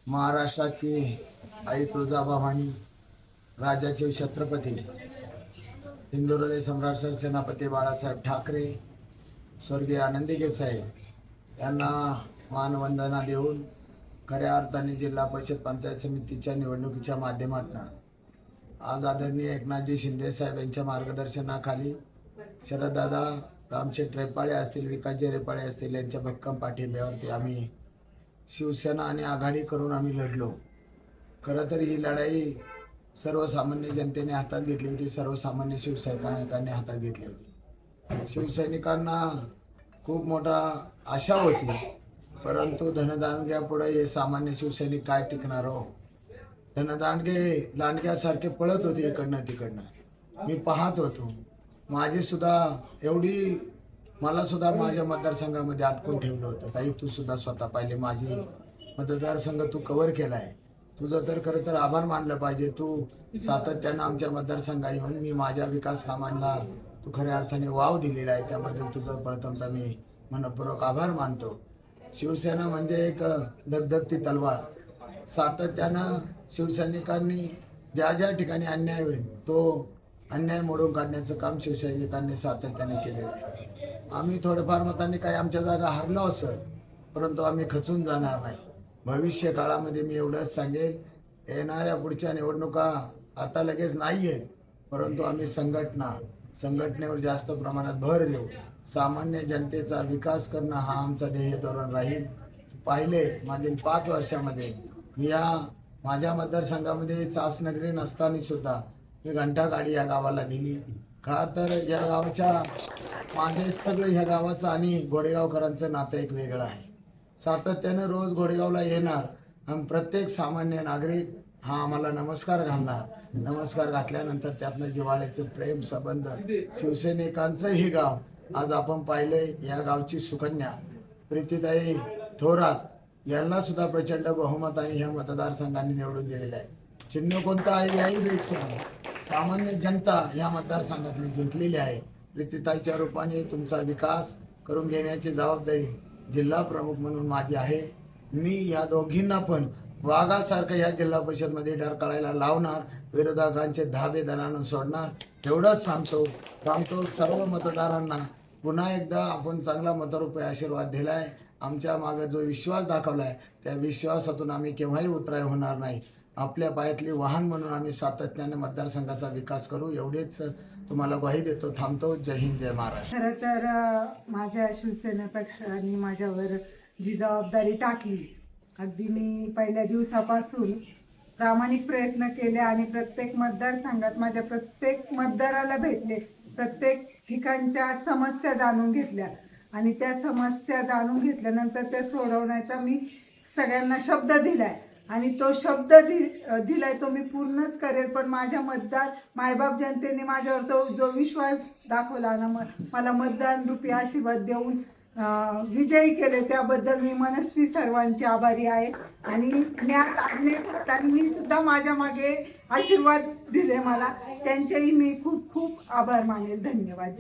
महाराष्ट्राची आई तुळजाभवानी, राज्याचे छत्रपती हिंदुहृदय सम्राट सरसेनापती बाळासाहेब ठाकरे, स्वर्गीय आनंदी साहेब यांना मानवंदना देऊन खऱ्या अर्थाने जिल्हा परिषद पंचायत समितीच्या निवडणुकीच्या माध्यमातून आज आदरणीय एकनाथजी शिंदे साहेब यांच्या मार्गदर्शनाखाली शरददादा रामशेठ रेपाळे असतील, विकासजी रेपाळे असतील यांच्या भक्कम पाठिंब्यावरती आम्ही शिवसेना आणि आघाडी करून आम्ही लढलो. खरं तर ही लढाई सर्वसामान्य जनतेने हातात घेतली होती, सर्वसामान्य शिवसैनिकांनी हातात घेतली होती. शिवसैनिकांना खूप मोठा आशा होती, परंतु धनदांडग्यापुढे हे सामान्य शिवसैनिक काय टिकणार हो. धनदांडगे लांडग्यासारखे पळत होते इकडनं तिकडनं, मी पाहत होतो. माझी सुद्धा एवढी मला सुद्धा माझ्या मतदारसंघामध्ये अटकून ठेवलं होतं. ताई तू सुद्धा स्वतः पाहिले, माझी मतदारसंघ तू कव्हर केलाय, तुझं तर खरं तर आभार मानलं पाहिजे. तू सातत्यानं आमच्या मतदारसंघात येऊन मी माझ्या विकास कामांना तू खऱ्या अर्थाने वाव दिलेला आहे, त्याबद्दल तुझं प्रथमतः मी मनपूर्वक आभार मानतो. शिवसेना म्हणजे एक धगधगती तलवार. सातत्यानं शिवसैनिकांनी ज्या ज्या ठिकाणी अन्याय होईल तो अन्याय मोडून काढण्याचं काम शिवसैनिकांनी सातत्याने केलेलं आहे. आम्ही थोडंफार मतांनी काही आमच्या जागा हरलो असेल, परंतु आम्ही खचून जाणार नाही. भविष्य काळामध्ये मी एवढंच सांगेल, येणाऱ्या पुढच्या निवडणुका आता लगेच नाही आहेत, परंतु आम्ही संघटनेवर जास्त प्रमाणात भर देऊ. सामान्य जनतेचा विकास करणं हा आमचा ध्येय धोरण राहील. पाहिले मागील 5 वर्षामध्ये मी माझ्या मतदारसंघामध्ये चासनगरी नसताना सुद्धा मी घंटा गाडी या गावाला दिली. का तर या गावाच्या मागे सगळं ह्या गावाचं आणि घोडेगावकरांचं नातं एक वेगळं आहे. सातत्यानं रोज घोडेगावला येणार आणि प्रत्येक सामान्य नागरिक हा आम्हाला नमस्कार घालणार. नमस्कार घातल्यानंतर त्यातनं जिव्हाळ्याचं प्रेम संबंध शिवसैनिकांचं हे गाव आज आपण पाहिलंय. या गावची सुकन्या प्रीतीताई थोरात यांना सुद्धा प्रचंड बहुमताने ह्या मतदारसंघाने निवडून दिलेलं आहे. चिन्ह कोणतं आहे याही पेक्षा सामान्य जनता या मतदारसंघातली जिंकलेली आहे. प्रीतीताईच्या रूपाने तुमचा विकास करून घेण्याची जबाबदारी जिल्हा प्रमुख म्हणून माझी आहे. मी या दोघींना पण वाघासारखं या जिल्हा परिषदमध्ये डरकाळायला लावणार, विरोधकांचे धाबे दणानं सोडणार. एवढंच सांगतो सर्व मतदारांना पुन्हा एकदा आपण चांगला मतरूपी आशीर्वाद दिलाय. आमच्या मागे जो विश्वास दाखवलाय त्या विश्वासातून आम्ही केव्हाही उतराय होणार नाही. आपल्या पायातली वाहन म्हणून आम्ही सातत्याने मतदारसंघाचा विकास करू, एवढेच तुम्हाला ग्वाही देतो. थांबतो. जय हिंद, जय महाराष्ट्र. खरं तर माझ्या शिवसेनेपक्षाने माझ्यावर जी जबाबदारी टाकली, अगदी मी पहिल्या दिवसापासून प्रामाणिक प्रयत्न केले आणि प्रत्येक मतदारसंघात माझ्या प्रत्येक मतदाराला भेटले, प्रत्येक ठिकाणच्या समस्या जाणून घेतल्या आणि त्या समस्या जाणून घेतल्यानंतर त्या सोडवण्याचा मी सगळ्यांना शब्द दिलाय आणि तो शब्द दिलाय तो मी पूर्णच करेल. पण माझ्या मायबाप जनतेने माझ्यावर तो जो विश्वास दाखवला ना, मला मतदान रूपी आशीर्वाद देऊन विजयी केले, त्याबद्दल मी मनस्वी सर्वांची आभारी आहे. आणि मी सुद्धा माझ्या मागे आशीर्वाद दिले मला, त्यांचेही मी खूप खूप आभार मानेल. धन्यवाद.